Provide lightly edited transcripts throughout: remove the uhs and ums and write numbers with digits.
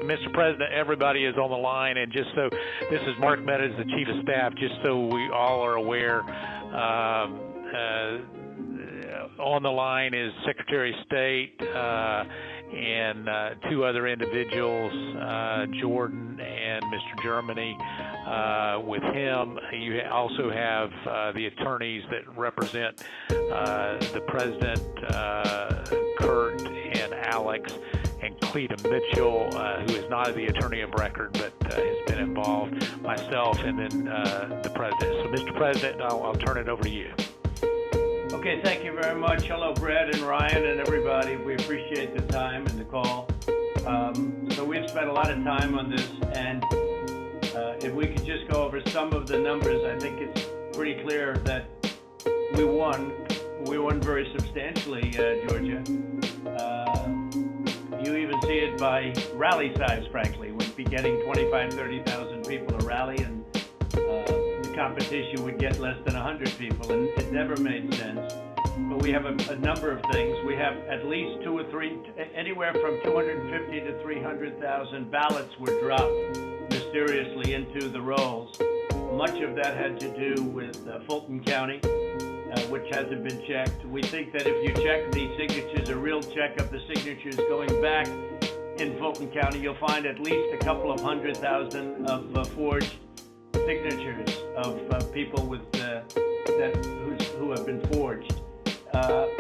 Mr. President, everybody is on the line, and just so this is Mark Meadows, the Chief of Staff, just so we all are aware, on the line is Secretary of State and two other individuals, Jordan and Mr. Germany. With him, you also have the attorneys that represent the President, Kurt and Alex, and Cleta Mitchell, who is not the attorney of record but has been involved, myself, and then the President. So, Mr. President, I'll turn it over to you. Okay, thank you very much. Hello, Brad and Ryan and everybody. We appreciate the time and the call. So we've spent a lot of time on this, and if we could just go over some of the numbers, I think it's pretty clear that we won. We won very substantially, Georgia. You even see it by rally size, frankly. We'd be getting 25,000, 30,000 people to rally, and the competition would get less than 100 people, and it never made sense. But we have a number of things. We have at least two or three, anywhere from 250 to 300,000 ballots were dropped mysteriously into the rolls. Much of that had to do with Fulton County, which hasn't been checked. We think that if you check the signatures, a real check of the signatures going back in Fulton County, you'll find at least a couple of 100,000 of forged signatures of people with who have been forged.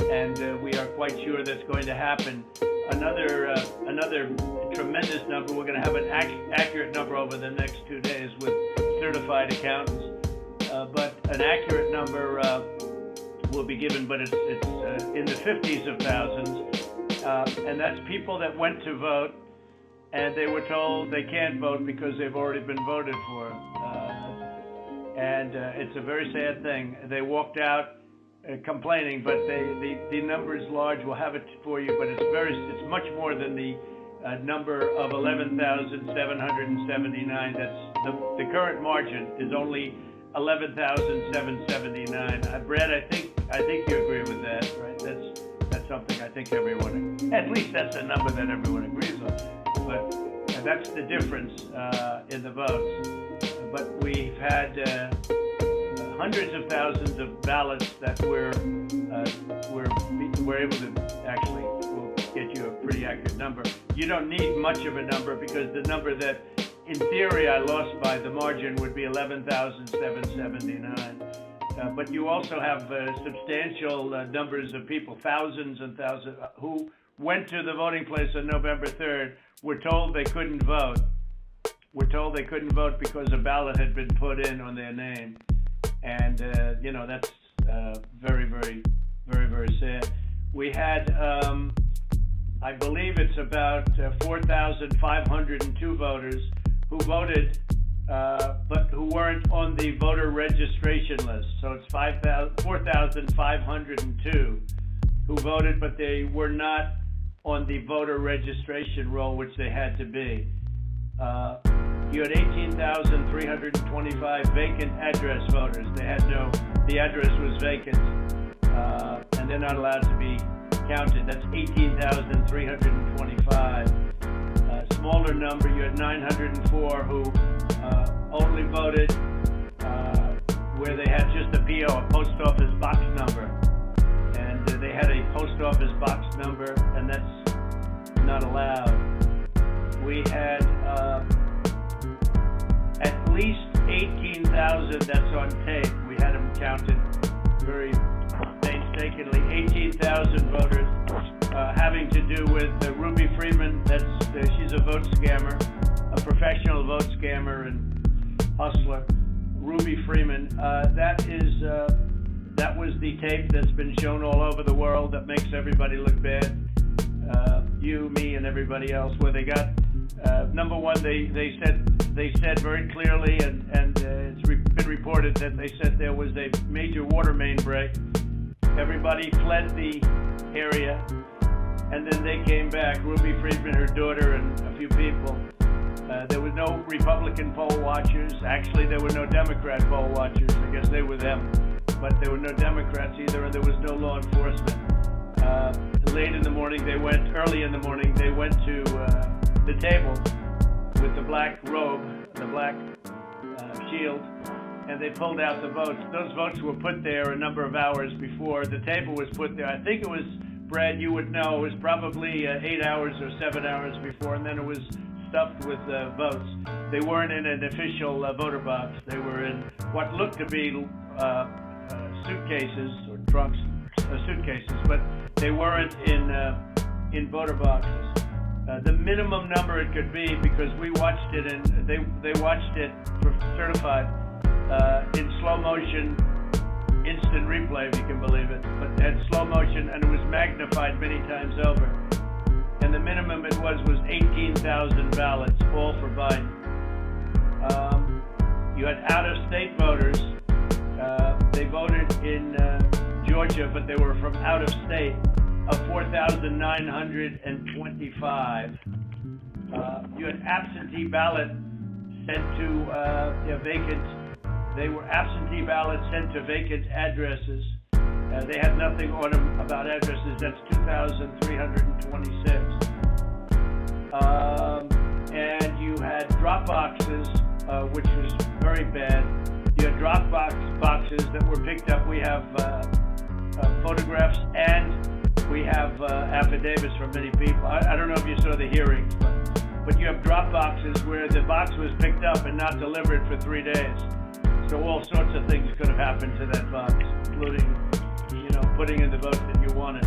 And we are quite sure that's going to happen. Another tremendous number. We're going to have an accurate number over the next 2 days with certified accountants. But an accurate number will be given, but it's in the 50s of thousands. And that's people that went to vote and they were told they can't vote because they've already been voted for. And it's a very sad thing. They walked out complaining, but the number is large. We'll have it for you, but it's much more than the number of 11,779. That's the current margin is only 11,779. Brad, I think you agree with that, right? That's something I think everyone, at least that's a number that everyone agrees on. But that's the difference in the votes. But we've had hundreds of thousands of ballots that we're able to actually, we'll get you a pretty accurate number. You don't need much of a number because the number that in theory I lost by the margin would be 11,779. But you also have substantial numbers of people, thousands and thousands, who went to the voting place on November 3rd, were told they couldn't vote. Were told they couldn't vote because a ballot had been put in on their name. And, that's very, very, very, very sad. We had, I believe it's about 4,502 voters who voted, but who weren't on the voter registration list. So it's 4,502 who voted, but they were not on the voter registration roll, which they had to be. You had 18,325 vacant address voters. The address was vacant, and they're not allowed to be counted. That's 18,325. Smaller number, you had 904 who only voted where they had just a PO, a post office box number. And they had a post office box number, and that's not allowed. We had at least 18,000, that's on tape. We had them counted very painstakingly. 18,000 voters having to do with Ruby Freeman. She's a vote scammer, a professional vote scammer and hustler. Ruby Freeman. That was the tape that's been shown all over the world that makes everybody look bad. You, me, and everybody else. Where they got number one, they said very clearly, and it's been reported that they said there was a major water main break. Everybody fled the area, and then they came back. Ruby Freeman, her daughter, and a few people. There were no Republican poll watchers. Actually, there were no Democrat poll watchers. I guess they were them. But there were no Democrats either, and there was no law enforcement. Early in the morning, they went to the table black robe, the black shield, and they pulled out the votes. Those votes were put there a number of hours before. The table was put there. I think it was, Brad, you would know, it was probably 8 hours or 7 hours before, and then it was stuffed with votes. They weren't in an official voter box. They were in what looked to be suitcases or trunks, suitcases, but they weren't in voter boxes. The minimum number it could be, because we watched it and they watched it for certified in slow motion, instant replay, if you can believe it, but it had slow motion and it was magnified many times over. And the minimum it was 18,000 ballots, all for Biden. You had out-of-state voters. They voted in Georgia, but they were from out of state, of 4,925. You had absentee ballot sent to vacant. They were absentee ballots sent to vacant addresses. They had nothing on them about addresses. That's 2,326. And you had drop boxes, which was very bad. You had drop boxes that were picked up. We have photographs and we have affidavits from many people. I don't know if you saw the hearings, but you have drop boxes where the box was picked up and not delivered for 3 days. So all sorts of things could have happened to that box, including, putting in the vote that you wanted.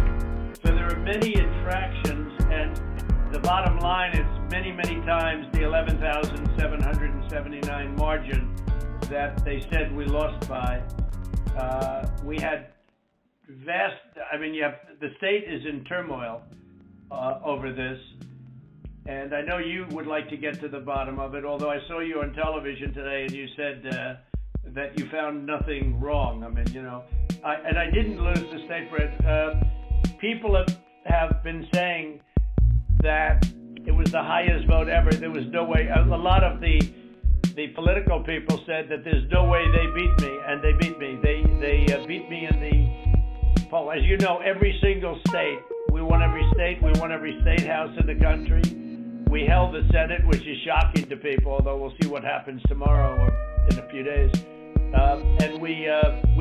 So there are many infractions, and the bottom line is many, many times the 11,779 margin that they said we lost by. We had the state is in turmoil over this, and I know you would like to get to the bottom of it, although I saw you on television today and you said that you found nothing wrong. I didn't lose the state, Brett. People have been saying that it was the highest vote ever. There was no way. A lot of the political people said that there's no way they beat me, and they beat me. They beat me in the poll. As you know, every single state, we won every state. We won every state house in the country. We held the Senate, which is shocking to people, although we'll see what happens tomorrow or in a few days. And we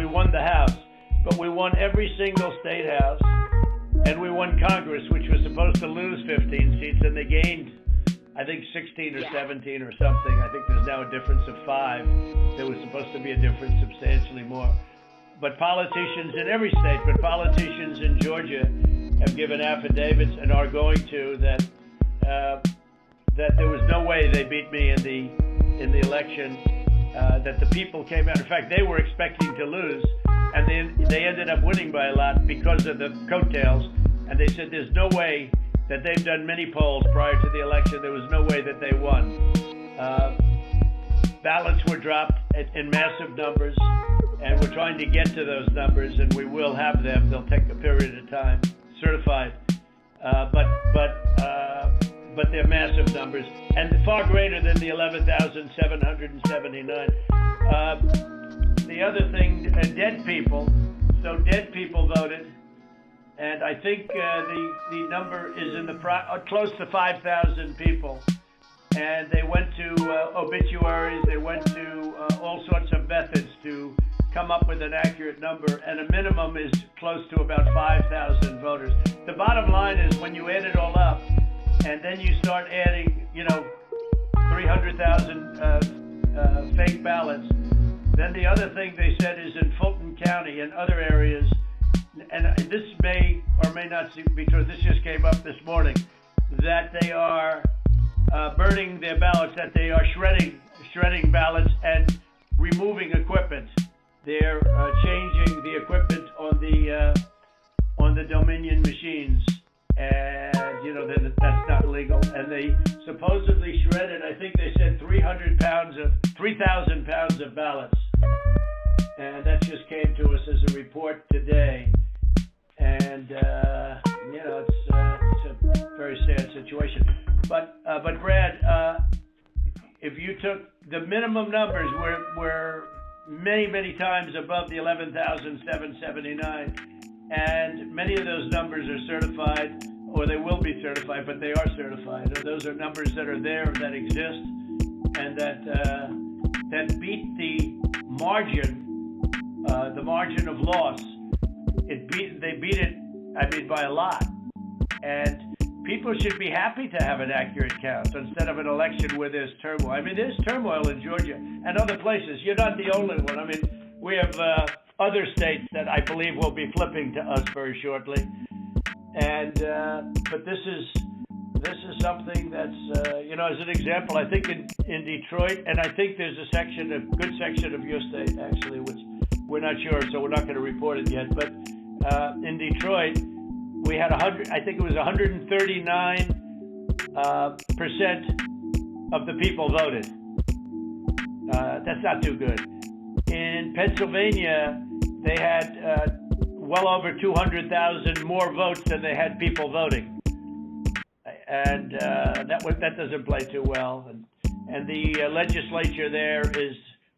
won the House, but we won every single state house, and we won Congress, which was supposed to lose 15 seats, and they gained, I think, 16 or 17 or something. I think there's now a difference of 5. There was supposed to be a difference substantially more. But politicians in every state, but politicians in Georgia have given affidavits and are going to that there was no way they beat me in the election. That the people came out. In fact, they were expecting to lose, and they ended up winning by a lot because of the coattails. And they said there's no way that they've done many polls prior to the election. There was no way that they won. Ballots were dropped in massive numbers, and we're trying to get to those numbers, and we will have them. They'll take a period of time, certified, but they're massive numbers, and far greater than the 11,779. The other thing, dead people. So dead people voted, and I think the number is in close to 5,000 people. And they went to obituaries. They went to all sorts of methods to come up with an accurate number, and a minimum is close to about 5,000 voters. The bottom line is when you add it all up, and then you start adding, 300,000 fake ballots. Then the other thing they said is in Fulton County and other areas, and this may or may not be true, this just came up this morning, that they are burning their ballots, that they are shredding ballots and removing equipment. They're changing the equipment on the Dominion machines. And, that's not legal. And they supposedly shredded, I think they said 3,000 pounds of ballots. And that just came to us as a report today. And, it's a very sad situation. But Brad, if you took the minimum numbers were many, many times above the 11,779. And many of those numbers are certified, or they will be certified, but they are certified. Those are numbers that are there, that exist. and that beat the margin of loss. They beat it, I mean, by a lot. And people should be happy to have an accurate count instead of an election where there's turmoil. I mean, there's turmoil in Georgia and other places. You're not the only one. I mean, we have other states that I believe will be flipping to us very shortly. And but this is something that's as an example, I think in Detroit, and I think there's a good section of your state actually, which we're not sure, so we're not going to report it yet. But in Detroit, we had 139% of the people voted. That's not too good. In Pennsylvania, they had well over 200,000 more votes than they had people voting, and that doesn't play too well. And the legislature there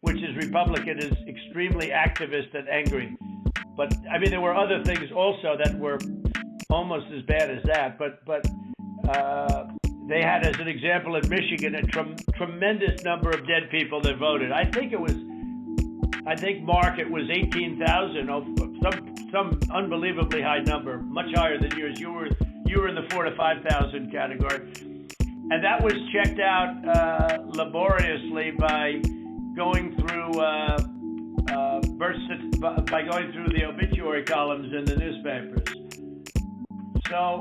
which is Republican, is extremely activist and angry. But I mean, there were other things also that were almost as bad as that. But they had, as an example, in Michigan, a tremendous number of dead people that voted. I think Mark, it was 18,000. Some unbelievably high number, much higher than yours. You were in the 4,000 to 5,000 category, and that was checked out laboriously by going through the obituary columns in the newspapers. So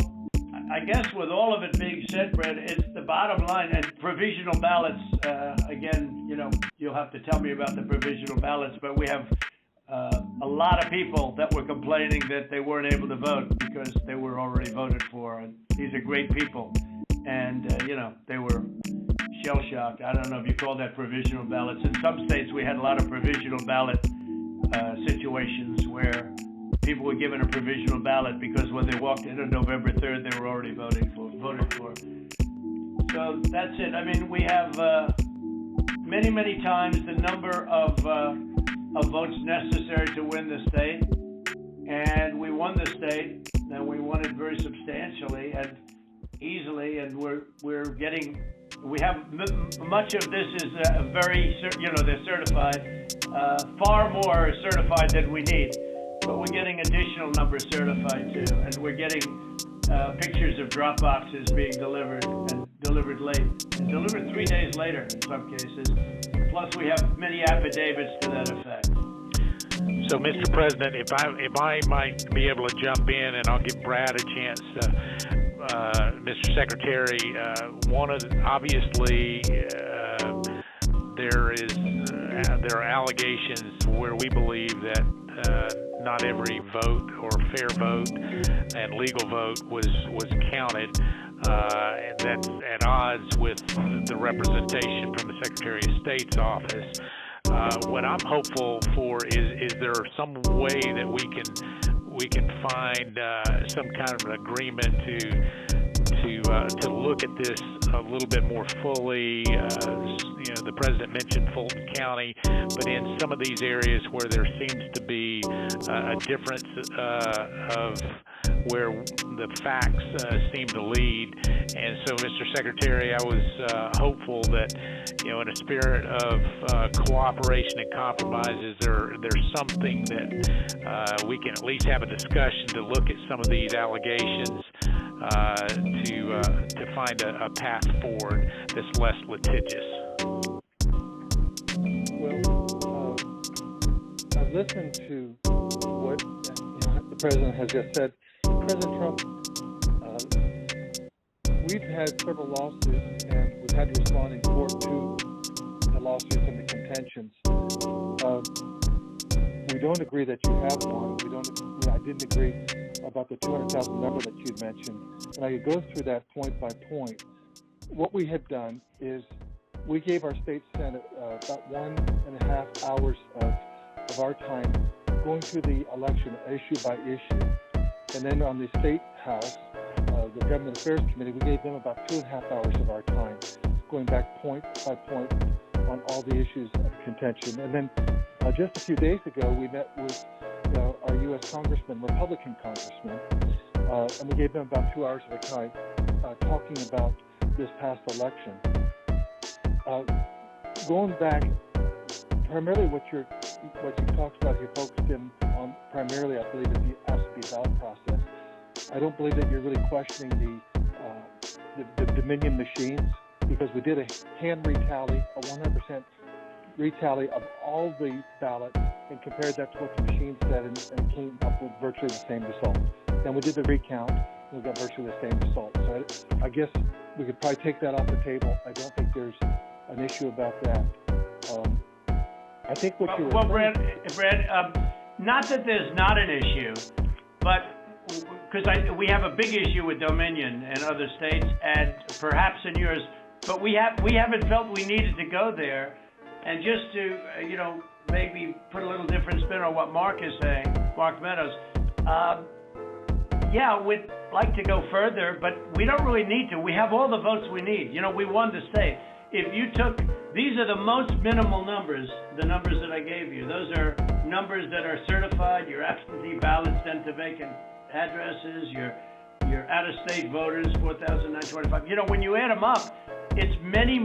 I guess with all of it being said, Brett, it's the bottom line. And provisional ballots, again, you'll have to tell me about the provisional ballots, but we have a lot of people that were complaining that they weren't able to vote because they were already voted for. And these are great people. And, they were shell-shocked. I don't know if you call that provisional ballots. In some states, we had a lot of provisional ballot situations where people were given a provisional ballot because when they walked in on November 3rd, they were already voted for. So that's it. I mean, we have many, many times the number of votes necessary to win the state, and we won the state, and we won it very substantially and easily, and we have much of this is they're certified, far more certified than we need, but we're getting additional numbers certified too, and we're getting pictures of drop boxes being delivered and delivered late, and delivered 3 days later in some cases. Plus, we have many affidavits to that effect. So, Mr. President, if I might be able to jump in, and I'll give Brad a chance to. Mr. Secretary, obviously there are allegations where we believe that not every vote or fair vote and legal vote was counted, and that's at odds with the representation from the Secretary of State's office. What I'm hopeful for is there some way that we can find some kind of an agreement to look at this a little bit more fully. The president mentioned Fulton County, but in some of these areas where there seems to be a difference of where the facts seem to lead. And so, Mr. Secretary, I was hopeful that, in a spirit of cooperation and compromises, there's something that we can at least have a discussion to look at some of these allegations to find a path forward that's less litigious. Well, I've listened to what the president has just said. President Trump, we've had several lawsuits, and we've had to respond in court to the lawsuits and the contentions. We don't agree that you have one. I didn't agree about the 200,000 number that you mentioned. And I could go through that point by point. What we have done is we gave our state Senate about 1.5 hours of our time going through the election issue by issue. And then on the State House, the Government Affairs Committee, we gave them about 2.5 hours of our time, going back point by point on all the issues of contention. And then just a few days ago, we met with our U.S. congressman, Republican congressman, and we gave them about 2 hours of our time talking about this past election. going back, primarily what you talked about, you focused in on primarily, I believe, is the absentee ballot process. I don't believe that you're really questioning the Dominion machines, because we did a hand retally, a 100% retally of all the ballots and compared that to what the machine said, and came up with virtually the same result. Then we did the recount, and we got virtually the same result. So I guess we could probably take that off the table. I don't think there's an issue about that. I think what you were... Well, Brad, not that there's not an issue, but because we have a big issue with Dominion and other states, and perhaps in yours, but we haven't felt we needed to go there. And just to, maybe put a little different spin on what Mark is saying, Mark Meadows, we'd like to go further, but we don't really need to. We have all the votes we need. We won the state. If you took, these are the most minimal numbers, the numbers that I gave you. Those are numbers that are certified, your absentee ballots sent to vacant addresses, your out-of-state voters, 4,925. When you add them up, it's many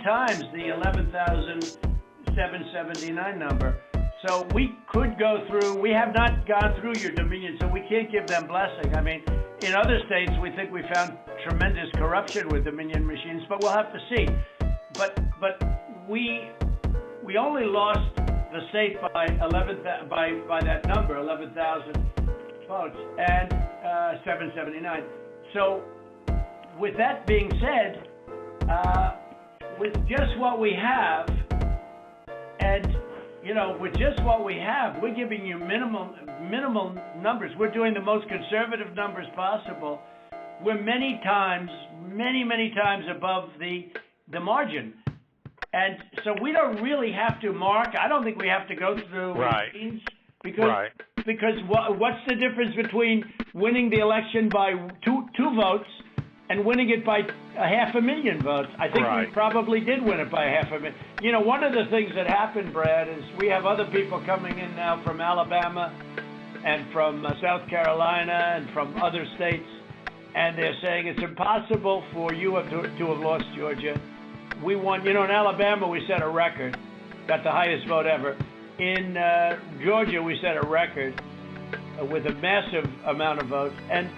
times the 11,779 number. So we could go through. We have not gone through your Dominion, so we can't give them blessing. I mean, in other states, we think we found tremendous corruption with Dominion machines, but we'll have to see. But we only lost the state by by that number, 11,000 votes, and 779. So with that being said, with just what we have, and with just what we have, we're giving you minimal numbers. We're doing the most conservative numbers possible. We're many times above the margin. And so we don't really have to, Mark, I don't think we have to go through machines, because what's the difference between winning the election by two votes and winning it by 500,000 votes? I think we probably did win it by 500,000. One of the things that happened, Brad, is we have other people coming in now from Alabama and from South Carolina and from other states, and they're saying it's impossible for you to have lost Georgia. We won, in Alabama we set a record, got the highest vote ever. In Georgia we set a record with a massive amount of votes, and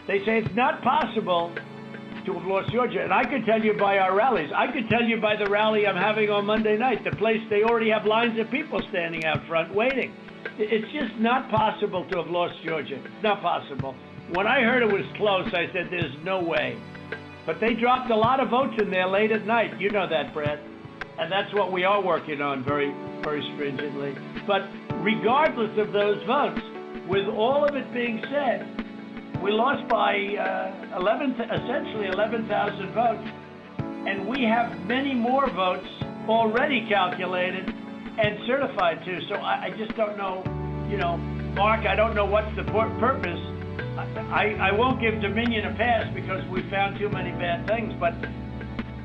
they say it's not possible to have lost Georgia. And I could tell you by our rallies. I could tell you by the rally I'm having on Monday night, the place, they already have lines of people standing out front waiting. It's just not possible to have lost Georgia. It's not possible. When I heard it was close, I said, there's no way. But they dropped a lot of votes in there late at night. You know that, Brad. And that's what we are working on very, very stringently. But regardless of those votes, with all of it being said, we lost by essentially 11,000 votes, and we have many more votes already calculated and certified too. So I just don't know, Mark, I don't know what's the purpose. I won't give Dominion a pass because we found too many bad things, but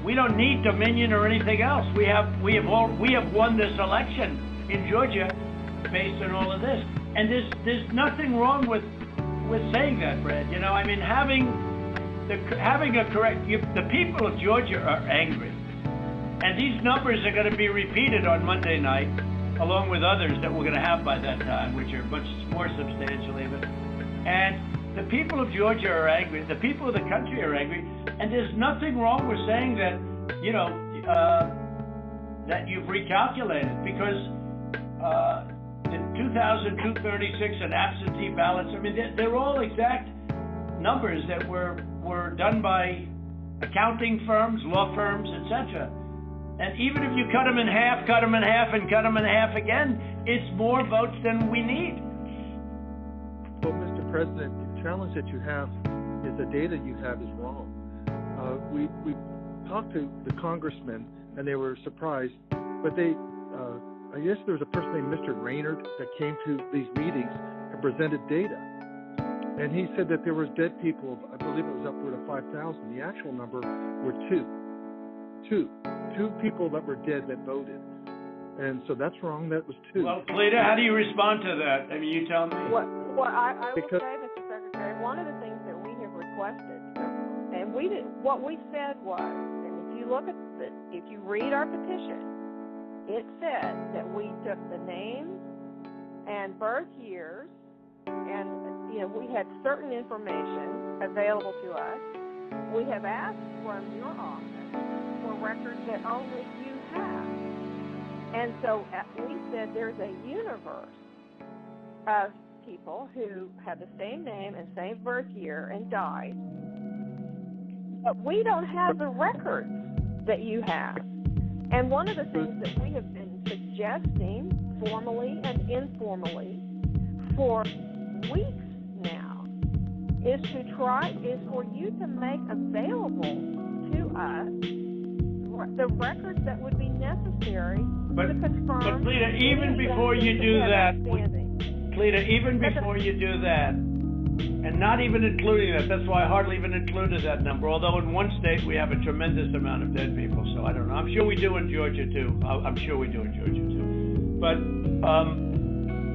we don't need Dominion or anything else. We have won this election in Georgia based on all of this, and there's nothing wrong with saying that, Brad. I mean, having a correct. The people of Georgia are angry, and these numbers are going to be repeated on Monday night, along with others that we're going to have by that time, which are much more substantial even. And the people of Georgia are angry. The people of the country are angry, and there's nothing wrong with saying that. That you've recalculated, because the 2,236 and absentee ballots, I mean, they're all exact numbers that were done by accounting firms, law firms, etc. And even if you cut them in half, and cut them in half again, it's more votes than we need. Well, Mr. President, the challenge that you have is the data you have is wrong. We talked to the congressmen, and they were surprised, but I guess there was a person named Mr. Raynard that came to these meetings and presented data. And he said that there was dead people, I believe it was upward of 5,000. The actual number were two people that were dead that voted. And so that's wrong. That was two. Well, Cleta, how do you respond to that? I mean, you tell me. Well, I will say, Mr. Secretary, one of the things that we have requested, and what we said was, and if you look at if you read our petition, it says that we took the names and birth years, and we had certain information available to us. We have asked from your office for records that only you have. And so we said there's a universe of people who have the same name and same birth year and died, but we don't have the records that you have. And one of the things that we have been suggesting formally and informally for weeks now is for you to make available to us the records that would be necessary to confirm. But Cleta, even before you do that, and not even including that, that's why I hardly even included that number, although in one state we have a tremendous amount of dead people, so I don't know. I'm sure we do in Georgia too. But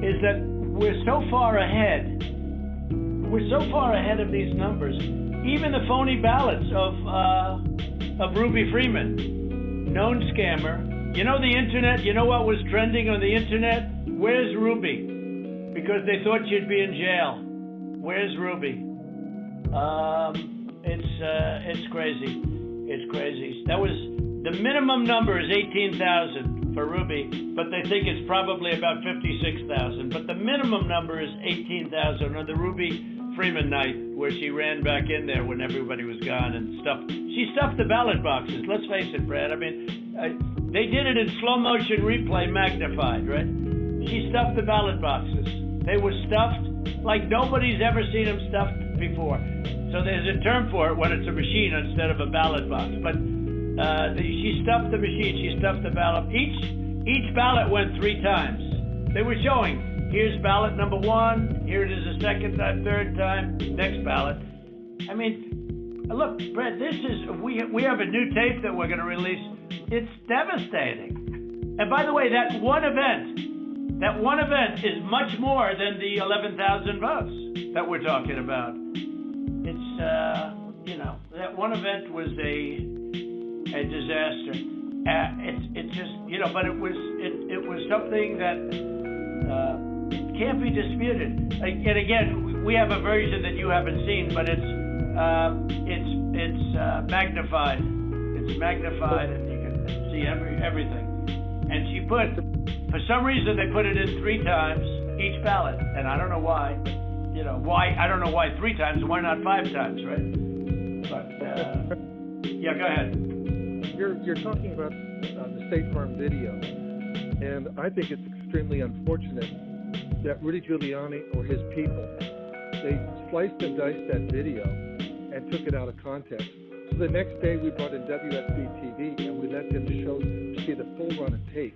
is that we're so far ahead of these numbers. Even the phony ballots of Ruby Freeman, known scammer. You know the internet, you know what was trending on the internet? Where's Ruby? Because they thought she'd be in jail. Where's Ruby? It's crazy. It's crazy. That was, the minimum number is 18,000 for Ruby, but they think it's probably about 56,000. But the minimum number is 18,000 on the Ruby Freeman night, where she ran back in there when everybody was gone and she stuffed the ballot boxes. Let's face it, Brad. I mean, they did it in slow motion replay magnified, right? She stuffed the ballot boxes. They were stuffed like nobody's ever seen them stuffed before. So there's a term for it when it's a machine instead of a ballot box. But she stuffed the machine. She stuffed the ballot. Each ballot went 3 times. They were showing, here's ballot number 1. Here it is a second time, third time, next ballot. I mean, look, Brett, we have a new tape that we're going to release. It's devastating. And by the way, that one event is much more than the 11,000 votes that we're talking about. It's, that one event was a disaster. It's just, but it was something that can't be disputed. And again, we have a version that you haven't seen, but it's magnified. It's magnified, and you can see everything. And she for some reason, they put it in 3 times each ballot, and I don't know why. Why? I don't know why 3 times. Why not 5 times, right? But yeah, go ahead. You're talking about the State Farm video, and I think it's extremely unfortunate that Rudy Giuliani or his people, they sliced and diced that video and took it out of context. So the next day we brought in WSB TV and we let them see the full run of tape.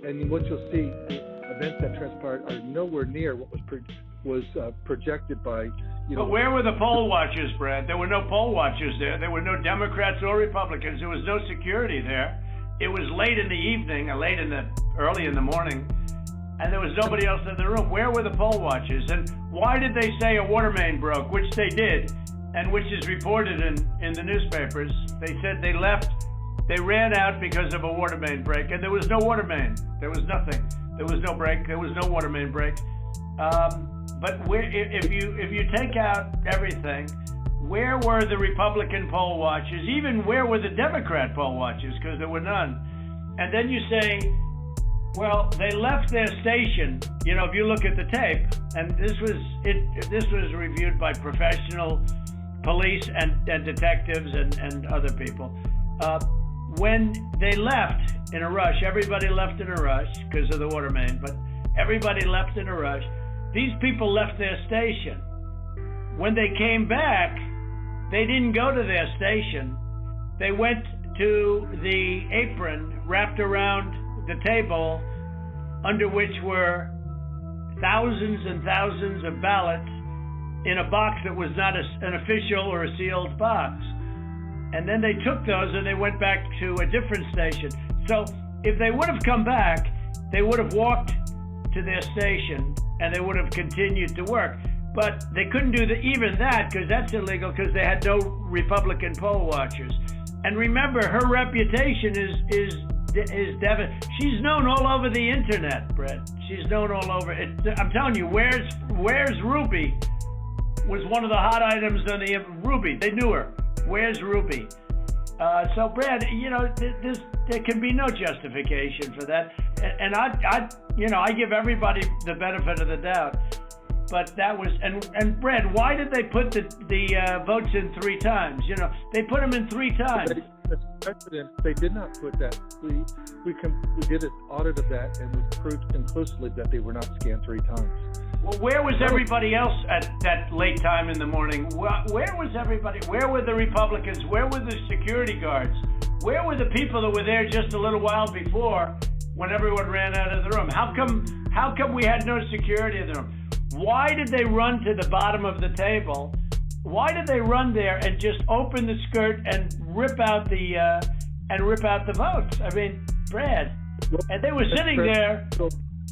And what you'll see, events that transpired are nowhere near what was projected by, But where were the poll watchers, Brad? There were no poll watchers there. There were no Democrats or Republicans. There was no security there. It was late in the evening, or early in the morning, and there was nobody else in the room. Where were the poll watchers? And why did they say a water main broke, which they did, and which is reported in the newspapers? They said they left. They ran out because of a water main break, and there was no water main. There was nothing. There was no break. There was no water main break. But if you take out everything, where were the Republican poll watchers? Even where were the Democrat poll watchers? Because there were none. And then you say, well, they left their station. If you look at the tape, and this was reviewed by professional police and detectives and other people. When they left in a rush, everybody left in a rush because of the water main, but everybody left in a rush. These people left their station. When they came back, they didn't go to their station. They went to the apron wrapped around the table under which were thousands and thousands of ballots in a box that was not an official or a sealed box. And then they took those and they went back to a different station. So if they would have come back, they would have walked to their station and they would have continued to work. But they couldn't do even that because that's illegal because they had no Republican poll watchers. And remember, her reputation is devastating. She's known all over the internet, Brett. She's known all over. I'm telling you, where's Ruby was one of the hot items on the Ruby. They knew her. Where's Ruby? So, Brad, there can be no justification for that. And I give everybody the benefit of the doubt. But that was, and Brad, why did they put the votes in 3 times? They put them in 3 times. President, they did not put that. We did an audit of that, and it was proved conclusively that they were not scanned 3 times. Well, where was everybody else at that late time in the morning? Where was everybody? Where were the Republicans? Where were the security guards? Where were the people that were there just a little while before when everyone ran out of the room? How come we had no security in the room? Why did they run to the bottom of the table? Why did they run there and just open the skirt and rip out the votes? I mean, Brad, and they were sitting there,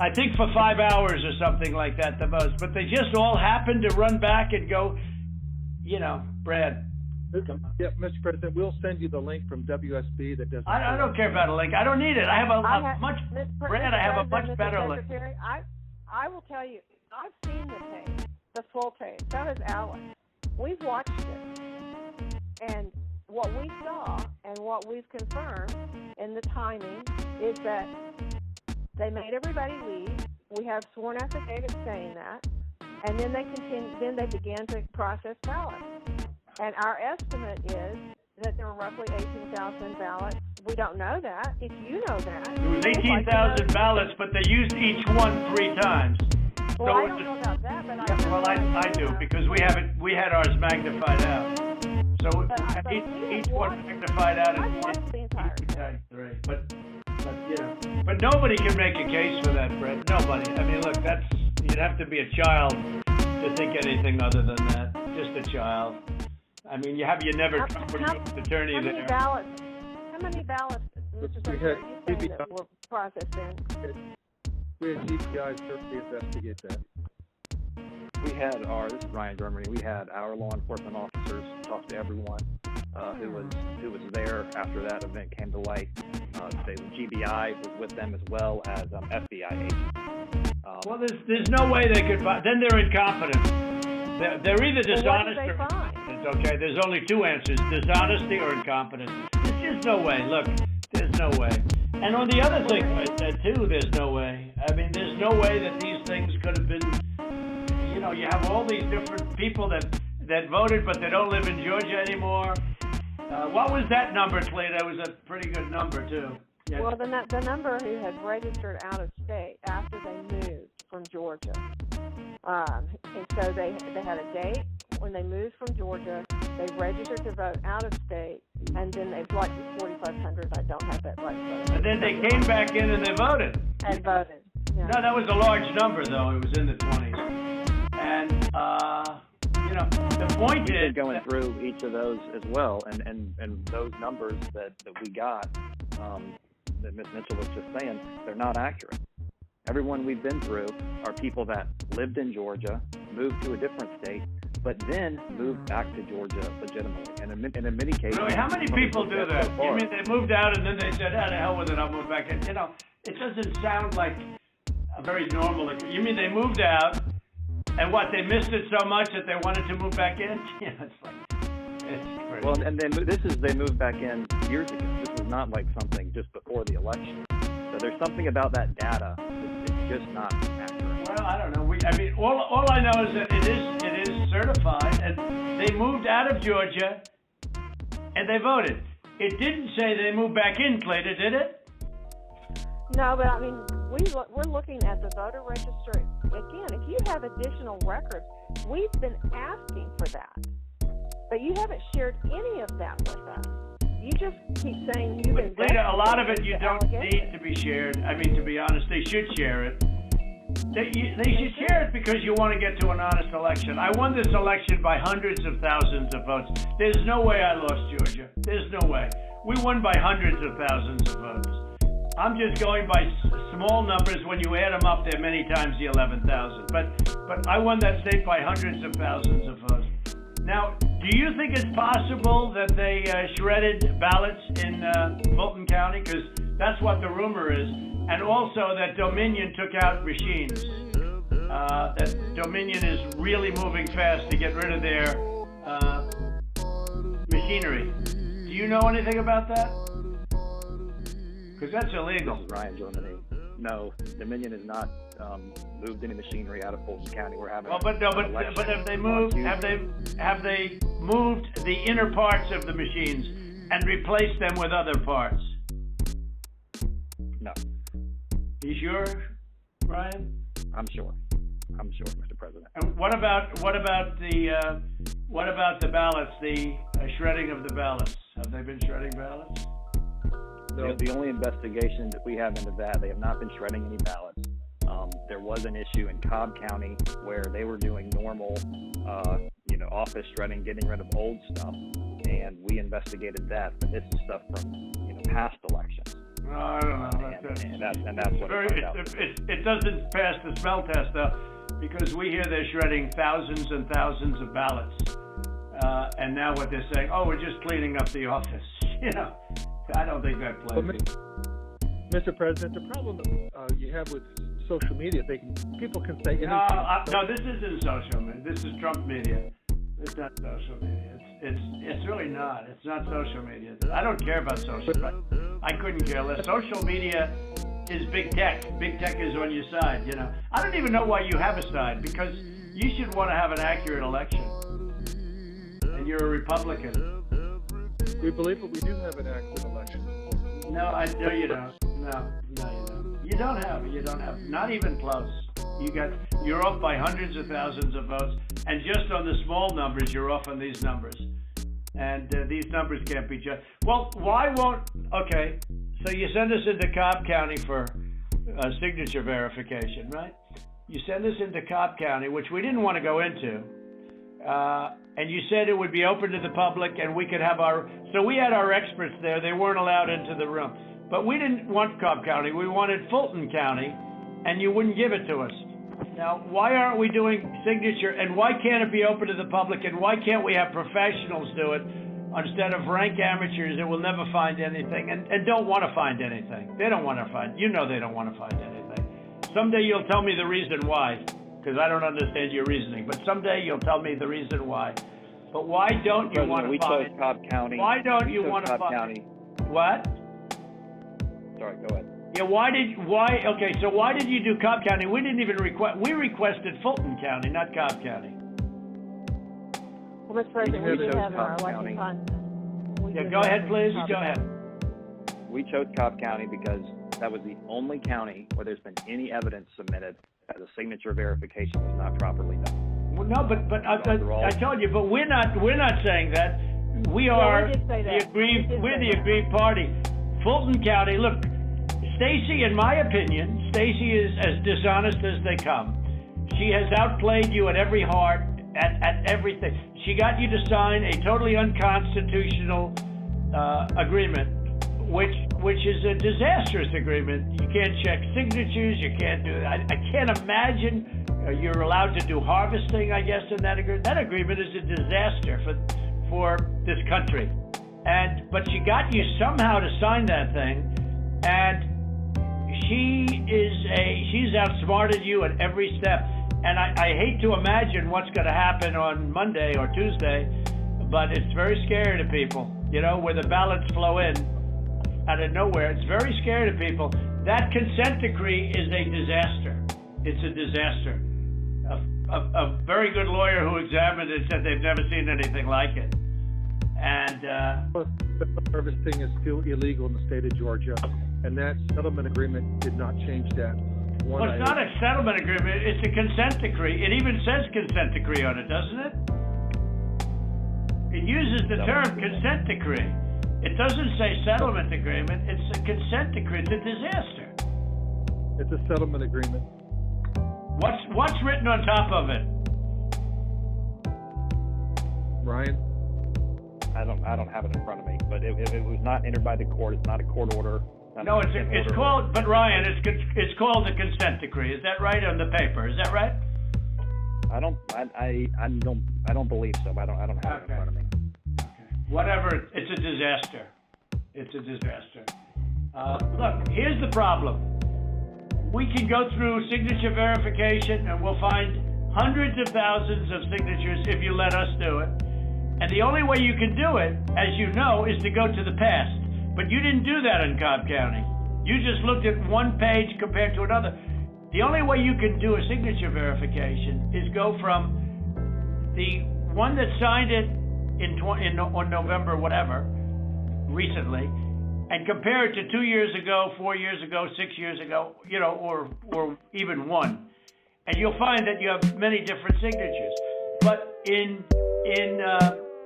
I think for 5 hours or something like that, the votes. But they just all happened to run back and go, Brad. Yeah, Mr. President, we'll send you the link from WSB that does. I don't care about a link. I don't need it. I have a much better link. I will tell you, I've seen the tape, the full tape. So has Alex. We've watched it. And what we saw and what we've confirmed in the timing is that they made everybody leave. We have sworn affidavits saying that. And then they began to process ballots. And our estimate is that there were roughly 18,000 ballots. We don't know that. If you know that. It was 18,000 ballots, but they used each one 3 times. Well, I don't know about that, but I do, because we had ours magnified out. So each one magnified out I've watched the entire thing. But nobody can make a case for that, Brett. Nobody. I mean, look, you'd have to be a child to think anything other than that. Just a child. I mean, you never attorney there. How many ballots, Mr. Secretary, you saying that were processed in? We had GPI certainly investigate that. This is Ryan Germany, we had our law enforcement officers talk to everyone who was there after that event came to light. The GBI was with them as well as FBI agents. Well, there's no way they could find. Then they're incompetent. They're either dishonest or it's okay. There's only 2 answers: dishonesty or incompetence. There's just no way. Look, there's no way. And on the other thing, too, there's no way. I mean, there's no way that these things could have been. You have all these different people that voted, but they don't live in Georgia anymore. What was that number, Cleta? It was a pretty good number, too. Yeah. Well, the number who had registered out of state after they moved from Georgia. And so they had a date when they moved from Georgia. They registered to vote out of state, and then they blocked 4,500. I don't have that right. And then they came back in and they voted. And voted. Yeah. No, that was a large number, though. It was in the 20s. And, the point is... going through each of those as well, and those numbers that we got, that Ms. Mitchell was just saying, they're not accurate. Everyone we've been through are people that lived in Georgia, moved to a different state, but then moved back to Georgia legitimately. And in many cases... Really? How many people do that? You mean they moved out and then they said, to hell with it, I'll move back in? It doesn't sound like a very normal... You mean they moved out, and what, they missed it so much that they wanted to move back in? It's crazy. Well, and they moved back in years ago. This was not like something just before the election. So there's something about that data that's just not accurate. Well, I don't know. All I know is that it is certified, and they moved out of Georgia, and they voted. It didn't say they moved back in, Cleta, did it? No, but I mean, we're looking at the voter registry. Again, if you have additional records, we've been asking for that. But you haven't shared any of that with us. You just keep saying you've been... A lot of it you don't need to be shared. I mean, to be honest, they should share it. They should share it because you want to get to an honest election. I won this election by hundreds of thousands of votes. There's no way I lost Georgia. There's no way. We won by hundreds of thousands of votes. I'm just going by small numbers. When you add them up, they're many times the 11,000. But I won that state by hundreds of thousands of votes. Now, do you think it's possible that they shredded ballots in Fulton County? Because that's what the rumor is. And also that Dominion took out machines. That Dominion is really moving fast to get rid of their machinery. Do you know anything about that? Because that's illegal. This is Ryan Germany. No, Dominion has not moved any machinery out of Fulton County. We're having. Well, but have they moved? Have they moved the inner parts of the machines and replaced them with other parts? No. You sure, Ryan? I'm sure, Mr. President. And what about the ballots? The shredding of the ballots. Have they been shredding ballots? No. The only investigation that we have into that, they have not been shredding any ballots. There was an issue in Cobb County where they were doing normal, office shredding, getting rid of old stuff, and we investigated that. But this is stuff from, past elections. No, I don't know. And that's what it doesn't pass the smell test, though, because we hear they're shredding thousands and thousands of ballots, and now what they're saying, oh, we're just cleaning up the office. I don't think that plays. Mr. President, the problem you have with social media, people can say anything. No, this isn't social media. This is Trump media. It's not social media. It's really not. It's not social media. I don't care about social media. I couldn't care less. Social media is big tech. Big tech is on your side, I don't even know why you have a side, because you should want to have an accurate election. And you're a Republican. We believe that we do have an accurate election. No, you don't. No, you don't. You don't have it. You don't have it. Not even close. You're off by hundreds of thousands of votes, and just on the small numbers, you're off on these numbers. And these numbers can't be judged. Well, why won't? Okay, so you send us into Cobb County for signature verification, right? You send us into Cobb County, which we didn't want to go into. And you said it would be open to the public, and we could have so we had our experts there. They weren't allowed into the room. But we didn't want Cobb County. We wanted Fulton County, and you wouldn't give it to us. Now, why aren't we doing signature, and why can't it be open to the public, and why can't we have professionals do it instead of rank amateurs that will never find anything and don't want to find anything? They don't want to find, they don't want to find anything. Someday you'll tell me the reason why, because I don't understand your reasoning, but someday you'll tell me the reason why. But why don't you want to we find? We chose Cobb County. Why don't you want to find? County. What? Sorry, go ahead. Yeah, okay, so why did you do Cobb County? We didn't even we requested Fulton County, not Cobb County. Well, Mr. President, we do have our election content. Yeah, go ahead, please. Go ahead. We chose Cobb County because that was the only county where there's been any evidence submitted that the signature verification was not properly done. Well, no, but I told you, but we're not saying that. We are the aggrieved party. Fulton County, look, Stacy, in my opinion, Stacy is as dishonest as they come. She has outplayed you at every heart, at everything. She got you to sign a totally unconstitutional agreement, which is a disastrous agreement. You can't check signatures. You can't do. I can't imagine you're allowed to do harvesting, I guess, in that agreement. That agreement is a disaster for this country. But she got you somehow to sign that thing, and she's outsmarted you at every step. And I hate to imagine what's going to happen on Monday or Tuesday, but it's very scary to people, where the ballots flow in out of nowhere. It's very scary to people. That consent decree is a disaster. It's a disaster. A very good lawyer who examined it said they've never seen anything like it. And harvesting is still illegal in the state of Georgia, and that settlement agreement did not change that. Well, it's not a settlement agreement. It's a consent decree. It even says consent decree on it, doesn't it? It uses the term consent decree. It doesn't say settlement agreement. It's a consent decree. It's a disaster. It's a settlement agreement. What's written on top of it? Ryan? I don't have it in front of me, but it was not entered by the court. It's not a court order. No, it's called, but Ryan, it's called the consent decree. Is that right on the paper? Is that right? I don't believe so. I don't have it in front of me. Okay. Whatever. It's a disaster. It's a disaster. Look, here's the problem. We can go through signature verification and we'll find hundreds of thousands of signatures if you let us do it. And the only way you can do it, as you know, is to go to the past. But you didn't do that in Cobb County. You just looked at one page compared to another. The only way you can do a signature verification is go from the one that signed it on November, whatever, recently, and compare it to 2 years ago, 4 years ago, 6 years ago, or even one. And you'll find that you have many different signatures. But in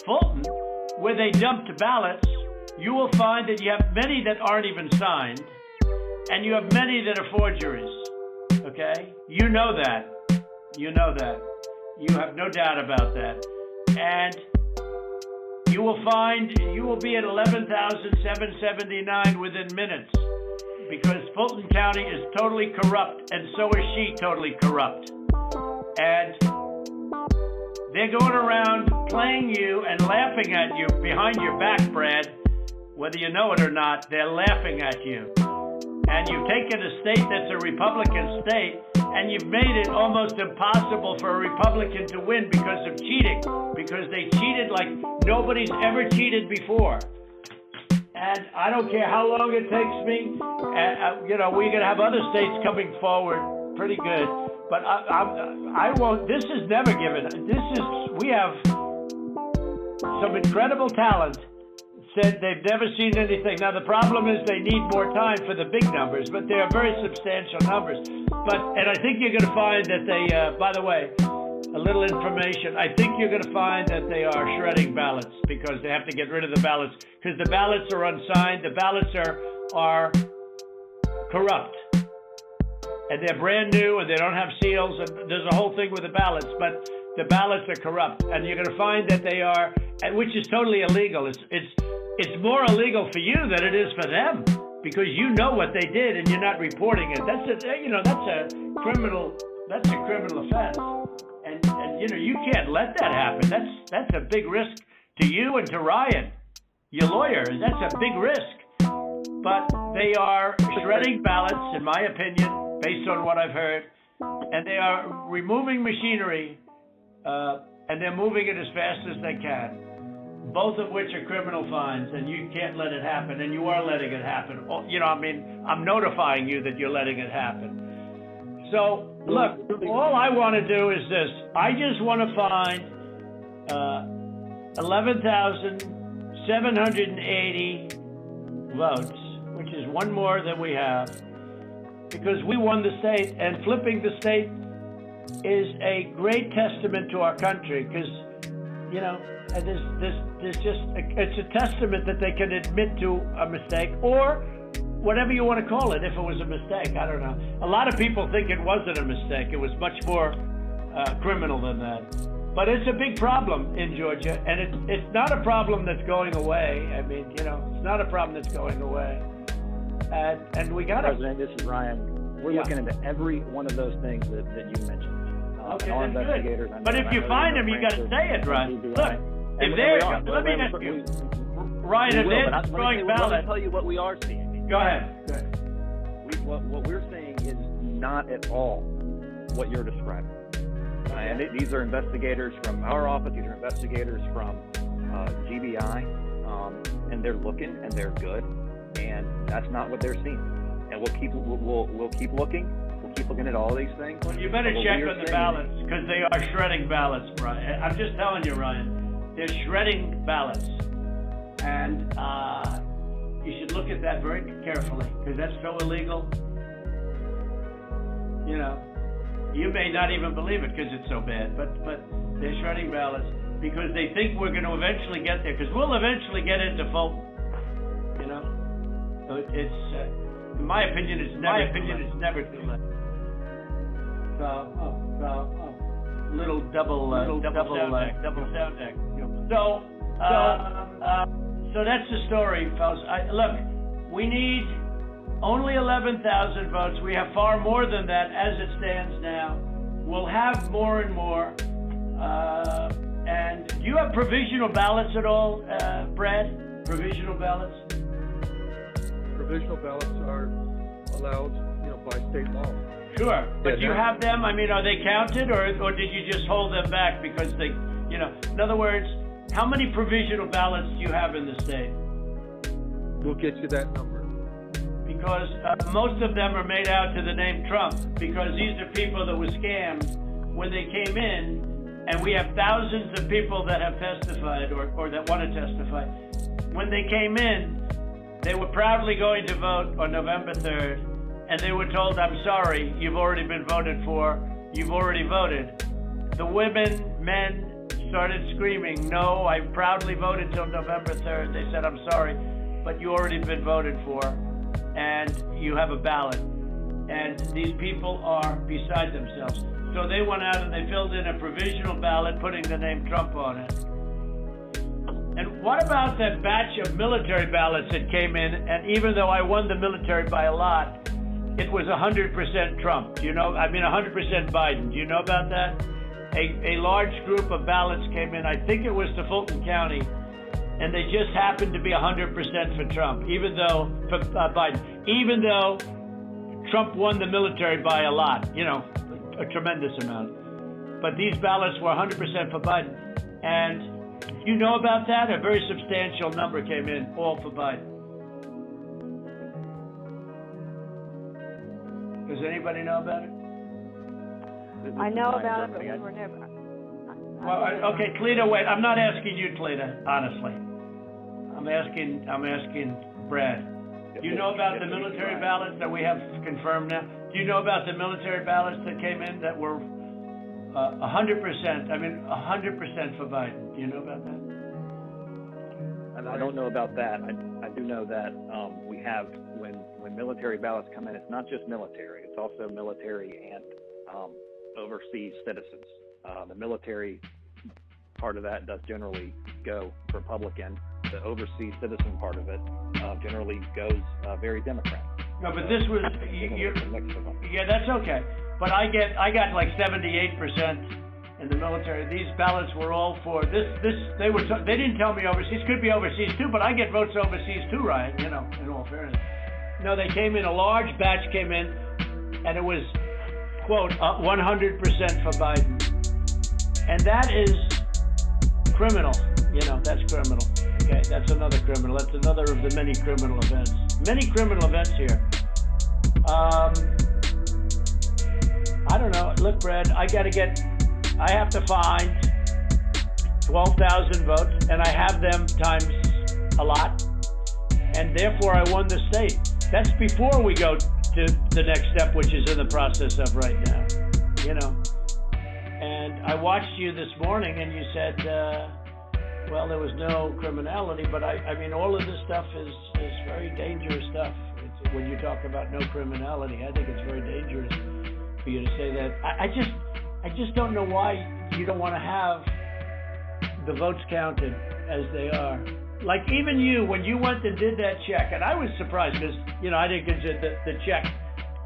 Fulton, where they dumped ballots, you will find that you have many that aren't even signed, and you have many that are forgeries. Okay? You know that. You know that. You have no doubt about that. And you will be at 11,779 within minutes, because Fulton County is totally corrupt, and so is she totally corrupt. And they're going around playing you and laughing at you behind your back, Brad. Whether you know it or not, they're laughing at you. And you've taken a state that's a Republican state, and you've made it almost impossible for a Republican to win because of cheating, because they cheated like nobody's ever cheated before. And I don't care how long it takes me. We're going to have other states coming forward pretty good. But I won't. This is never given. We have some incredible talent. Said they've never seen anything. Now, the problem is they need more time for the big numbers, but they are very substantial numbers. And I think you're going to find that they, by the way, a little information, I think you're going to find that they are shredding ballots because they have to get rid of the ballots because the ballots are unsigned. The ballots are corrupt. And they're brand new and they don't have seals. And there's a whole thing with the ballots, but the ballots are corrupt. And you're going to find that they are, which is totally illegal. It's more illegal for you than it is for them because you know what they did and you're not reporting it. That's a criminal offense. And you can't let that happen. That's a big risk to you and to Ryan, your lawyer. That's a big risk. But they are shredding ballots, in my opinion, based on what I've heard, and they are removing machinery, and they're moving it as fast as they can. Both of which are criminal fines, and you can't let it happen, and you are letting it happen. I'm notifying you that you're letting it happen. So, look, all I want to do is this. I just want to find 11,780 votes, which is one more than we have, because we won the state, and flipping the state is a great testament to our country, because, and it's a testament that they can admit to a mistake, or whatever you want to call it, if it was a mistake. I don't know. A lot of people think it wasn't a mistake. It was much more criminal than that. But it's a big problem in Georgia, and it's not a problem that's going away. I mean, it's not a problem that's going away. And we got to... President, this is Ryan. We're looking into every one of those things that you mentioned. Okay, that's good. But if you find them, you got to say it, right? Look, if they're... Let me ask you. Ryan, if they're destroying ballots... Let me tell you what we are seeing. Go ahead. What we're seeing is not at all what you're describing. And these are investigators from our office. These are investigators from GBI, and they're looking and they're good. And that's not what they're seeing. And we'll keep looking. We'll keep looking at all these things. Well, you better check on the ballots because they are shredding ballots, Ryan. I'm just telling you, Ryan. They're shredding ballots, and you should look at that very carefully because that's so illegal. You may not even believe it because it's so bad, but they're shredding ballots because they think we're going to eventually get there because we'll eventually get into Fulton. So it's in my opinion, it's never too late. So little double sound deck. So that's the story, fellas. Look, we need Only 11,000 votes. We have far more than that as it stands now. We'll have more and more. And do you have provisional ballots at all, Brad? Provisional ballots? Provisional ballots are allowed, by state law. Sure, but do you have them? I mean, are they counted, or did you just hold them back because they, in other words, how many provisional ballots do you have in the state? We'll get you that number. Because most of them are made out to the name Trump, because these are people that were scammed when they came in, and we have thousands of people that have testified or that want to testify. When they came in, they were proudly going to vote on November 3rd, and they were told, I'm sorry, you've already been voted for, you've already voted. The women, men started screaming, no, I proudly voted till November 3rd. They said, I'm sorry, but you already been voted for, and you have a ballot. And these people are beside themselves. So they went out and they filled in a provisional ballot, putting the name Trump on it. And what about that batch of military ballots that came in? And even though I won the military by a lot, it was 100% Trump. 100% Biden. Do you know about that? A large group of ballots came in. I think it was to Fulton County, and they just happened to be 100% for Trump, for Biden. Even though Trump won the military by a lot, a tremendous amount. But these ballots were 100% for Biden. And you know about that? A very substantial number came in, all for Biden. Does anybody know about it? I know about it, but we were never. Okay, Cleta, wait. I'm not asking you, Cleta, honestly. I'm asking Brad. Do you know about the military ballots that we have confirmed now? Do you know about the military ballots that came in that were 100%? 100% for Biden. Do you know about that? I don't know about that. I do know that we have, when military ballots come in, it's not just military. It's also military and overseas citizens. The military part of that does generally go Republican. The overseas citizen part of it generally goes very Democrat. No, but this was yeah, that's okay. But I got like 78% in the military. These ballots were all for this. They didn't tell me overseas. Could be overseas too, but I get votes overseas too, Ryan. In all fairness. No, they came in. A large batch came in, and it was quote 100% for Biden, and that is criminal. That's criminal. Okay, that's another criminal. That's another of the many criminal events. Many criminal events here. I don't know. Look, Brad, I have to find 12,000 votes, and I have them times a lot, and therefore I won the state. That's before we go to the next step, which is in the process of right now, And I watched you this morning, and you said, well, there was no criminality, but all of this stuff is very dangerous stuff. When you talk about no criminality, I think it's very dangerous for you to say that. I just don't know why you don't want to have the votes counted as they are. Like even you, when you went and did that check, and I was surprised because, I didn't get the check,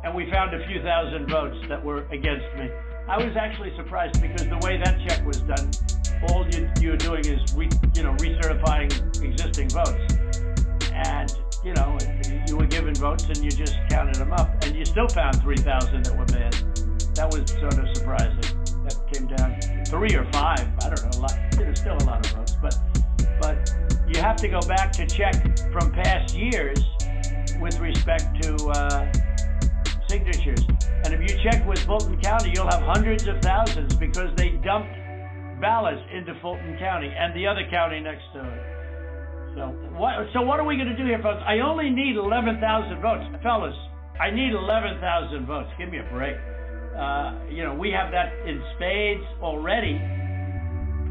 and we found a few thousand votes that were against me. I was actually surprised because the way that check was done, all you're doing is recertifying existing votes. And, you were given votes and you just counted them up, and you still found 3,000 that were bad. That was sort of surprising. That came down to 3 or 5, I don't know, a lot. There's still a lot of votes, but you have to go back to check from past years with respect to signatures. And if you check with Fulton County, you'll have hundreds of thousands because they dumped ballots into Fulton County and the other county next to it. So what are we going to do here, folks? I only need 11,000 votes. Fellas, I need 11,000 votes. Give me a break. We have that in spades already,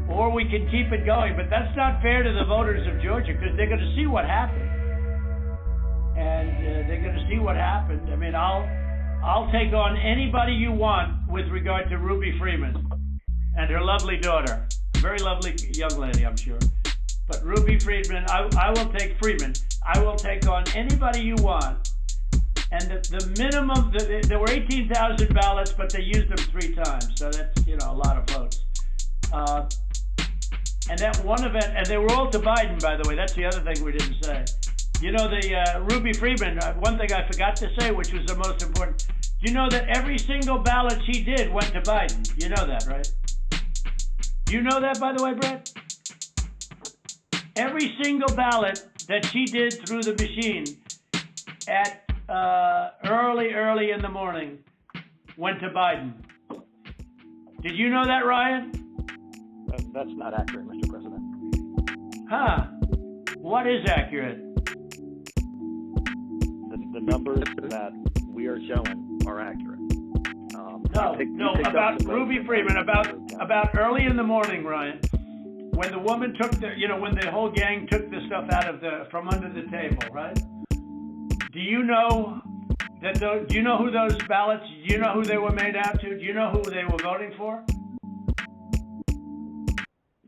or we can keep it going. But that's not fair to the voters of Georgia because they're going to see what happened. And they're going to see what happened. I'll take on anybody you want with regard to Ruby Freeman and her lovely daughter. A very lovely young lady, I'm sure. But Ruby Freeman, I will take Freeman. I will take on anybody you want And the minimum, there were 18,000 ballots, but they used them 3 times. So that's, a lot of votes. And that one event, and they were all to Biden, by the way. That's the other thing we didn't say. The Ruby Freeman, one thing I forgot to say, which was the most important. You know that every single ballot she did went to Biden. You know that, right? You know that, by the way, Brett? Every single ballot that she did through the machine at early in the morning went to Biden. Did you know that, Ryan? That's not accurate, Mr. President. Huh. What is accurate? The numbers that we are showing are accurate. No, about Ruby Freeman, about early in the morning, Ryan, when the woman took when the whole gang took the stuff from under the table, right? Do you know do you know who those ballots, do you know who they were made out to? Do you know who they were voting for?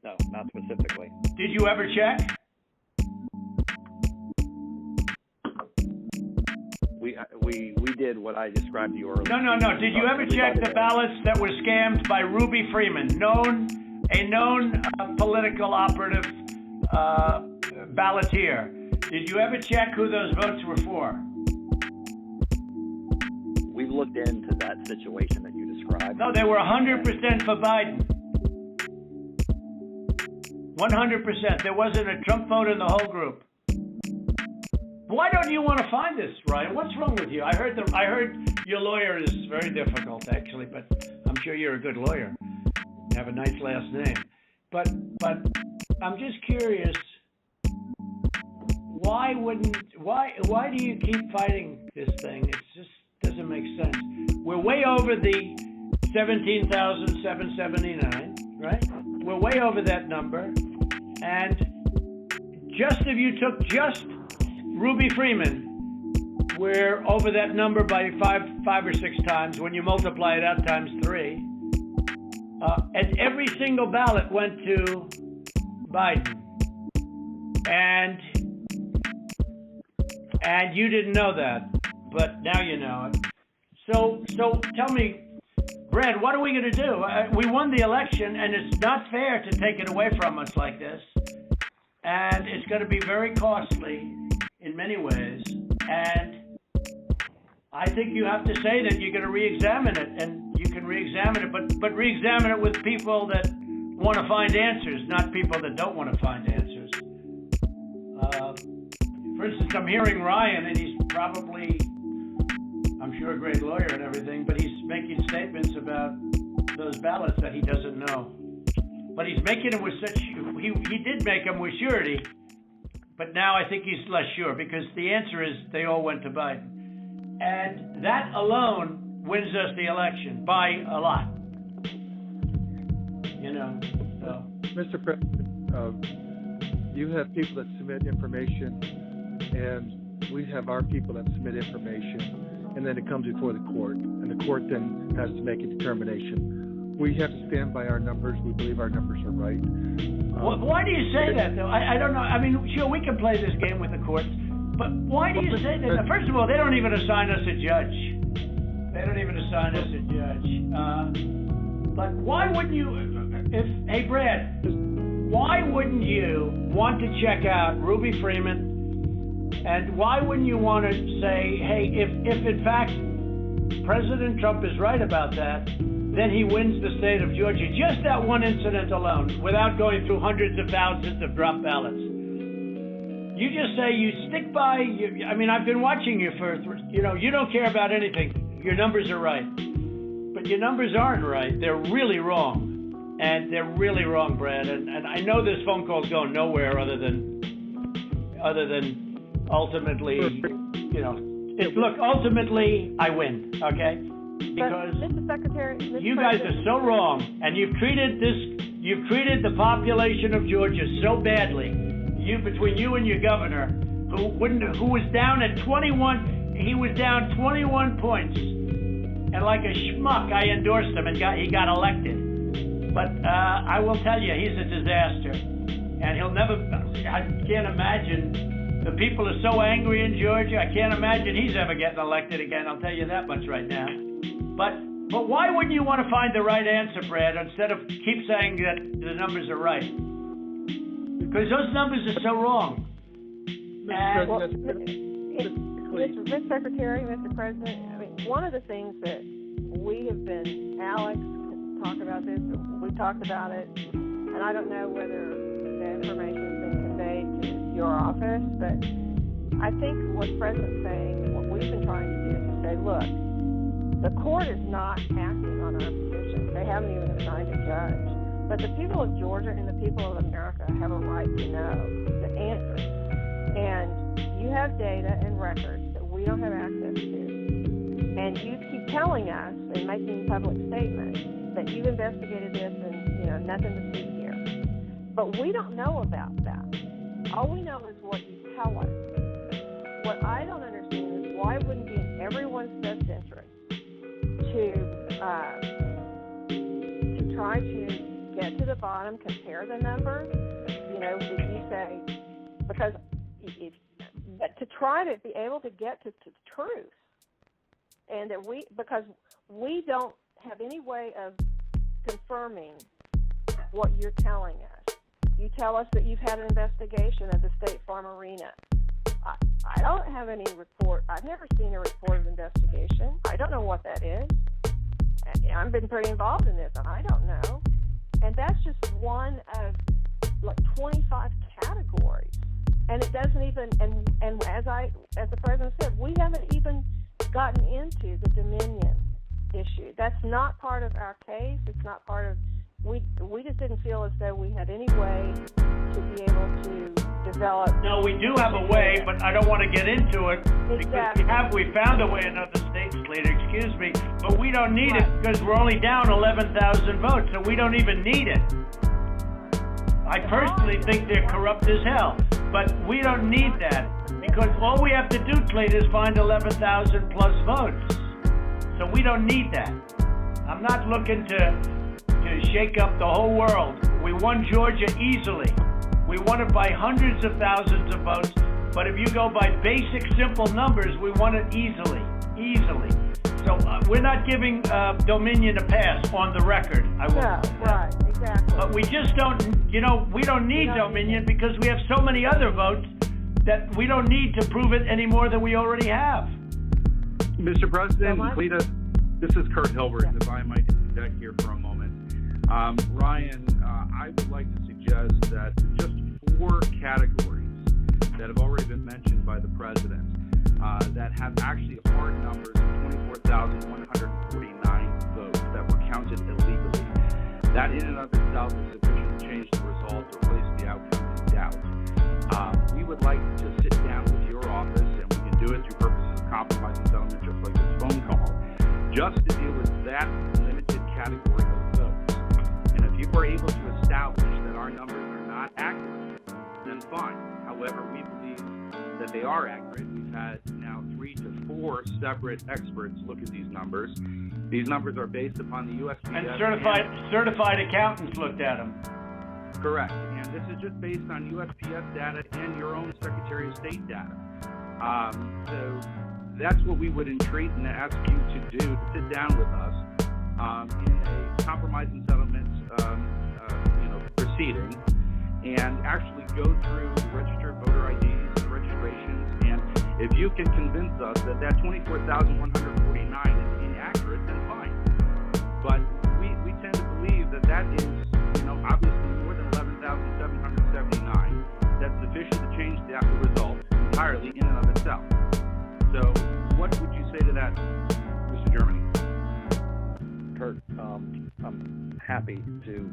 No, not specifically. Did you ever check? We did what I described to you earlier. No. Did you ever check the ballots that were scammed by Ruby Freeman, a known political operative balloteer? Did you ever check who those votes were for? We've looked into that situation that you described. No, they were 100% for Biden. 100%. There wasn't a Trump vote in the whole group. Why don't you want to find this, Ryan? What's wrong with you? I heard your lawyer is very difficult, actually, but I'm sure you're a good lawyer. You have a nice last name. But I'm just curious. Why do you keep fighting this thing? It just doesn't make sense. We're way over the 17,779, right? We're way over that number. And just if you took just Ruby Freeman, we're over that number by five or 6 times when you multiply it out times 3. And every single ballot went to Biden. And you didn't know that, but now you know it. So tell me, Brad, what are we going to do? We won the election, and it's not fair to take it away from us like this. And it's going to be very costly in many ways. And I think you have to say that you're going to re-examine it, and you can re-examine it, but re-examine it with people that want to find answers, not people that don't want to find answers. For instance, I'm hearing Ryan, and he's probably, I'm sure, a great lawyer and everything, but he's making statements about those ballots that he doesn't know. But he's making them with such, he did make them with surety, but now I think he's less sure, because the answer is they all went to Biden. And that alone wins us the election by a lot. So. Mr. President, you have people that submit information, and we have our people that submit information, and then it comes before the court, and the court then has to make a determination. We have to stand by our numbers. We believe our numbers are right. Why do you say that, though? I don't know. I mean, sure, we can play this game with the courts, but why do you say that? First of all, they don't even assign us a judge. But why wouldn't you, hey, Brad, why wouldn't you want to check out Ruby Freeman? And why wouldn't you want to say, hey, if in fact President Trump is right about that, then he wins the state of Georgia. Just that one incident alone, without going through hundreds of thousands of drop ballots. You just say you stick by, I've been watching you you don't care about anything. Your numbers are right. But your numbers aren't right. They're really wrong. And they're really wrong, Brad. And I know this phone call's going nowhere other than ultimately, ultimately I win, okay? Because Mr. Secretary, you guys are so wrong, and you've treated the population of Georgia so badly. Between you and your governor, who was down at 21, he was down 21 points, and like a schmuck, I endorsed him, and he got elected. But I will tell you, he's a disaster, and he'll never. I can't imagine The people are so angry in Georgia. I can't imagine he's ever getting elected again. I'll tell you that much right now. But why wouldn't you want to find the right answer, Brad, instead of keep saying that the numbers are right? Because those numbers are so wrong. Mr. Secretary, Mr. President, I mean, one of the things that we have been, Alex talked about this, we talked about it, and I don't know whether the information has been conveyed to your office, but I think what the President's saying, what we've been trying to do is to say, look, the court is not acting on our petition. They haven't even assigned a judge. But the people of Georgia and the people of America have a right to know the answers. And you have data and records that we don't have access to. And you keep telling us and making public statements that you've investigated this and, nothing to see here. But we don't know about that. All we know is what you tell us. What I don't understand is why wouldn't it be in everyone's best interest to try to get to the bottom, compare the numbers, that you say, because to try to be able to get to the truth, and that because we don't have any way of confirming what you're telling us. You tell us that you've had an investigation of the State Farm Arena. I don't have any report. I've never seen a report of investigation. I don't know what that is. I've been pretty involved in this, and I don't know. And that's just one of 25 categories. And it doesn't even, and as the President said, we haven't even gotten into the Dominion issue. That's not part of our case. It's not part of, we just didn't feel as though we had any way to be able to develop. No, we do have a way, but I don't want to get into it Exactly. because we found a way in other states, later, excuse me, but we don't need it because we're only down 11,000 votes, so we don't even need it. I personally think they're corrupt as hell, but we don't need that because all we have to do, Clayton, is find 11,000 plus votes. So we don't need that. I'm not looking to shake up the whole world. We won Georgia easily. We won it by hundreds of thousands of votes, but if you go by basic, simple numbers, we won it easily. So we're not giving Dominion a pass on the record. No, right, exactly. But we just don't, we don't need Dominion because we have so many other votes that we don't need to prove it any more than we already have. Mr. President, Lita, this is Kurt Hilbert, if I might interject here for a moment. Ryan, I would like to suggest that just 4 categories that have already been mentioned by the President that have actually hard numbers of 24,149 votes that were counted illegally. That in and of itself is sufficient to change the result or place the outcome in doubt. We would like to sit down with your office, and we can do it through purposes of compromise and settlement, just like this phone call, just to deal with that limited category of votes. And if you are able to establish that our numbers are not accurate, then fine. However, we believe that they are accurate. We've had now 3 to 4 separate experts look at these numbers. These numbers are based upon the USPS. And certified accountants looked at them. Correct. And this is just based on USPS data and your own Secretary of State data. So that's what we would entreat and ask you to do, to sit down with us in a compromise and settlement proceeding and actually go through the registered voter IDs and registrations. And if you can convince us that 24,149 is inaccurate, then fine. But we tend to believe that is, obviously more than 11,779. That's sufficient to change the result entirely in and of itself. So what would you say to that, Mr. Germany? Kurt, I'm happy to,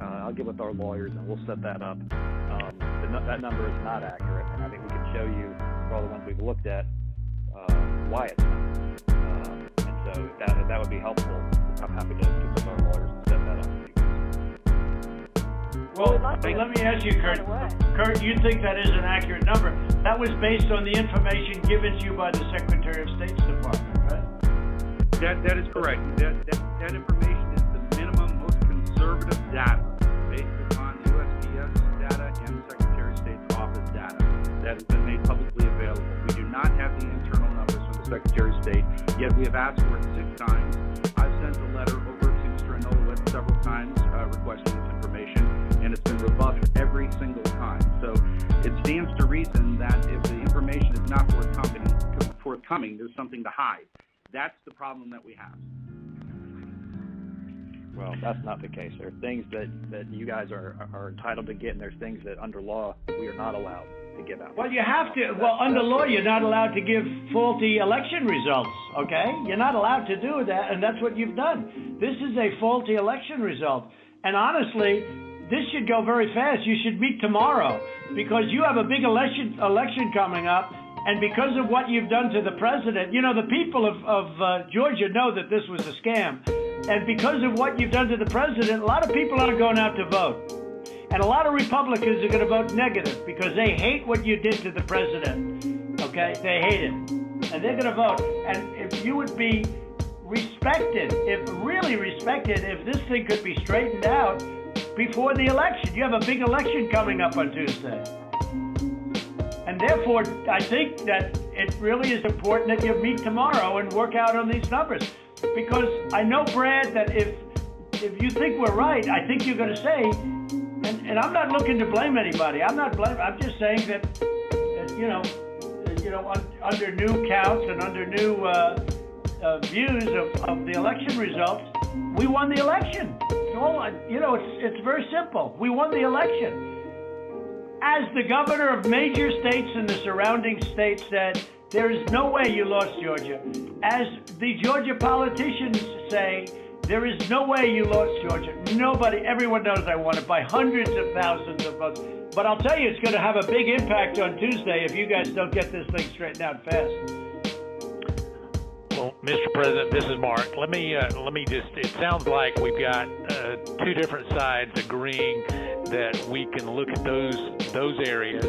I'll get with our lawyers and we'll set that up. That number is not accurate, and I think we can show you, for all the ones we've looked at, why it's not. And so if that would be helpful, I'm happy to get with our lawyers and set that up for you guys. Well, let me ask you, Kurt. Kurt, you think that is an accurate number? That was based on the information given to you by the Secretary of State's Department, right? That is correct. That information is the minimum, most conservative data based upon USPS data and the Secretary of State's office data. that has been made publicly available. We do not have the internal numbers from the Secretary of State, yet we have asked for it 6 times. I've sent a letter over to Stranola several times requesting this information, and it's been rebuffed every single time. So it stands to reason that if the information is not forthcoming, there's something to hide. That's the problem that we have. Well, that's not the case. There are things that you guys are entitled to get, and there's things that under law we are not allowed to give out. Well, you have to. Well, under law, you're not allowed to give faulty election results, okay? You're not allowed to do that, and that's what you've done. This is a faulty election result. And honestly, this should go very fast. You should meet tomorrow because you have a big election coming up, and because of what you've done to the president, you know, the people of Georgia know that this was a scam. And because of what you've done to the president, a lot of people aren't going out to vote. And a lot of Republicans are going to vote negative because they hate what you did to the president. Okay? They hate it. And they're going to vote. And if you would be respected, if this thing could be straightened out before the election. You have a big election coming up on Tuesday. And therefore, I think that it really is important that you meet tomorrow and work out on these numbers. Because I know, Brad, that if you think we're right, I think you're going to say, and I'm not looking to blame anybody. I'm just saying that under new counts and under new views of the election results, we won the election. It's very simple. We won the election. As the governor of major states and the surrounding states said, there is no way you lost Georgia. As the Georgia politicians say, there is no way you lost Georgia. Everyone knows I won it by hundreds of thousands of votes. But I'll tell you, it's going to have a big impact on Tuesday if you guys don't get this thing straightened out fast. Well, Mr. President, this is Mark. Let me just, it sounds like we've got 2 different sides agreeing that we can look at those areas,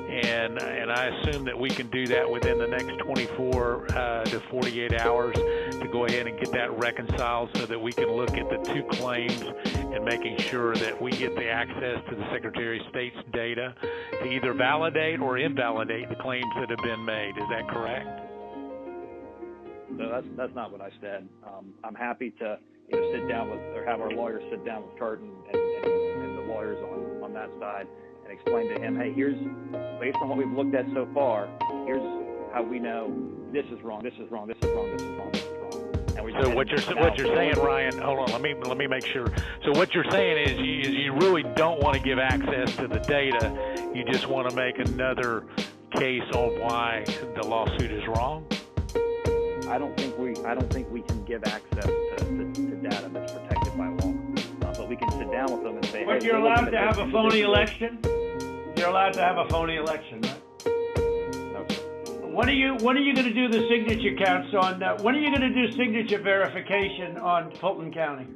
and I assume that we can do that within the next 24 to 48 hours to go ahead and get that reconciled so that we can look at the 2 claims and making sure that we get the access to the Secretary of State's data to either validate or invalidate the claims that have been made. Is that correct? No, that's not what I said. I'm happy to sit down with, or have our lawyers sit down with Curtin and the lawyers on that side and explain to him, hey, here's, based on what we've looked at so far, here's how we know this is wrong, this is wrong, this is wrong, this is wrong, this is wrong. And so what you're saying, Ryan, hold on, let me make sure. So what you're saying is you really don't want to give access to the data. You just want to make another case on why the lawsuit is wrong? I don't think we can give access to data that's protected by law. But we can sit down with them and say, but hey, you're allowed to have a phony election? You're allowed to have a phony election, right? No, sir. When are you going to do the signature counts on, when are you going to do signature verification on Fulton County?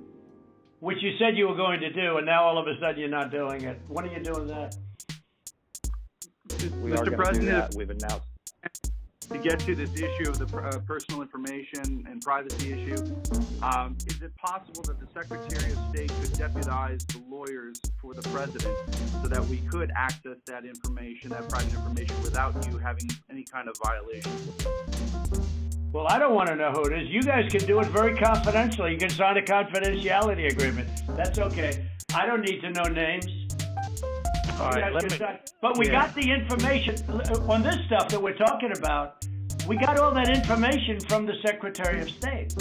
Which you said you were going to do, and now all of a sudden you're not doing it. When are you doing that? We are going to do that. We've announced. To get to this issue of the personal information and privacy issue, is it possible that the Secretary of State could deputize the lawyers for the president so that we could access that information, that private information, without you having any kind of violation? Well, I don't want to know who it is. You guys can do it very confidentially. You can sign a confidentiality agreement. That's okay. I don't need to know names. All right, but we got the information on this stuff that we're talking about. We got all that information from the Secretary of State.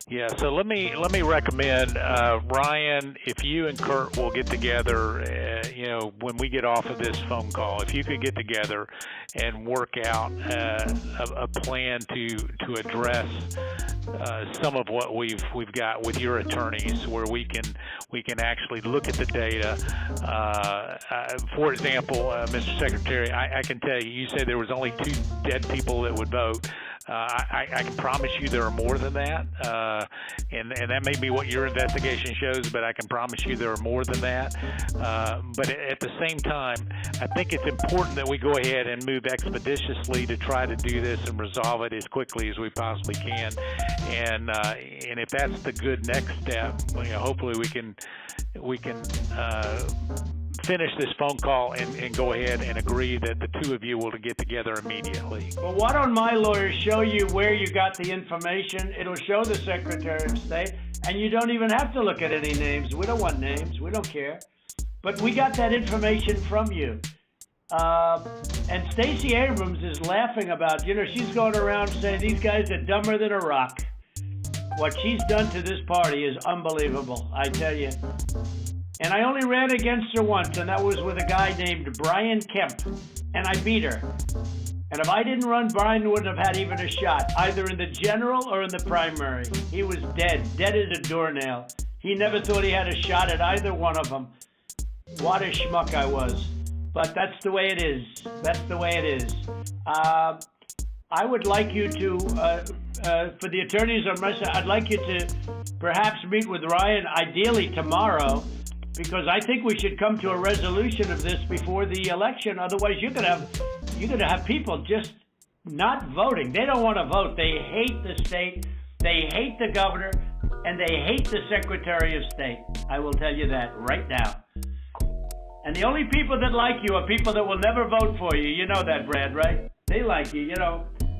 Yeah, so let me recommend, Ryan, if you and Kurt will get together, when we get off of this phone call, if you could get together and work out a plan to address some of what we've got with your attorneys, where we can actually look at the data. For example, Mr. Secretary, I can tell you, you said there was only 2 dead people that would vote. I can promise you there are more than that, and that may be what your investigation shows, but I can promise you there are more than that. But at the same time, I think it's important that we go ahead and move expeditiously to try to do this and resolve it as quickly as we possibly can. And if that's the good next step, hopefully we can finish this phone call and go ahead and agree that the two of you will get together immediately. Well, why don't my lawyers show you where you got the information? It'll show the Secretary of State, and you don't even have to look at any names. We don't want names. We don't care. But we got that information from you. And Stacey Abrams is laughing about, she's going around saying these guys are dumber than a rock. What she's done to this party is unbelievable, I tell you. And I only ran against her once, and that was with a guy named Brian Kemp, and I beat her. And if I didn't run, Brian wouldn't have had even a shot, either in the general or in the primary. He was dead as a doornail. He never thought he had a shot at either one of them. What a schmuck I was. But that's the way it is. That's the way it is. I would like you to, for the attorneys on my side, I'd like you to perhaps meet with Ryan, ideally tomorrow, because I think we should come to a resolution of this before the election. Otherwise, you're gonna have people just not voting. They don't want to vote. They hate the state. They hate the governor, and they hate the Secretary of State. I will tell you that right now. And the only people that like you are people that will never vote for you. You know that, Brad, right? They like you,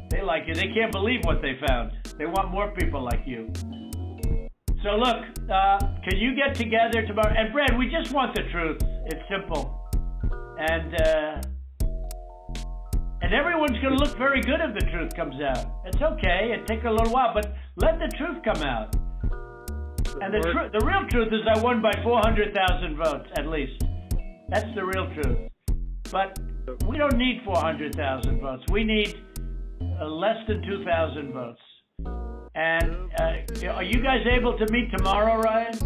They like you. They can't believe what they found. They want more people like you. So look, can you get together tomorrow? And Brad, we just want the truth. It's simple. And everyone's going to look very good if the truth comes out. It's okay. It takes a little while, but let the truth come out. And the real truth is I won by 400,000 votes, at least. That's the real truth. But we don't need 400,000 votes. We need less than 2,000 votes. And are you guys able to meet tomorrow, Ryan?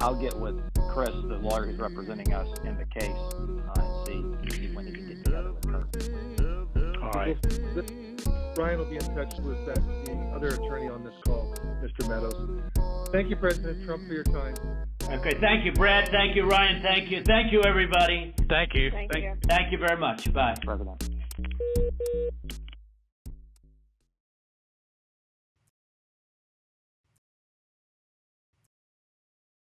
I'll get with Chris, the lawyer who's representing us in the case, and see when he can get together with Kurt. All right. Ryan will be in touch with the other attorney on this call, Mr. Meadows. Thank you, President Trump, for your time. Okay, thank you, Brad. Thank you, Ryan. Thank you. Thank you, everybody. Thank you. Thank you. Thank you very much. Bye. President.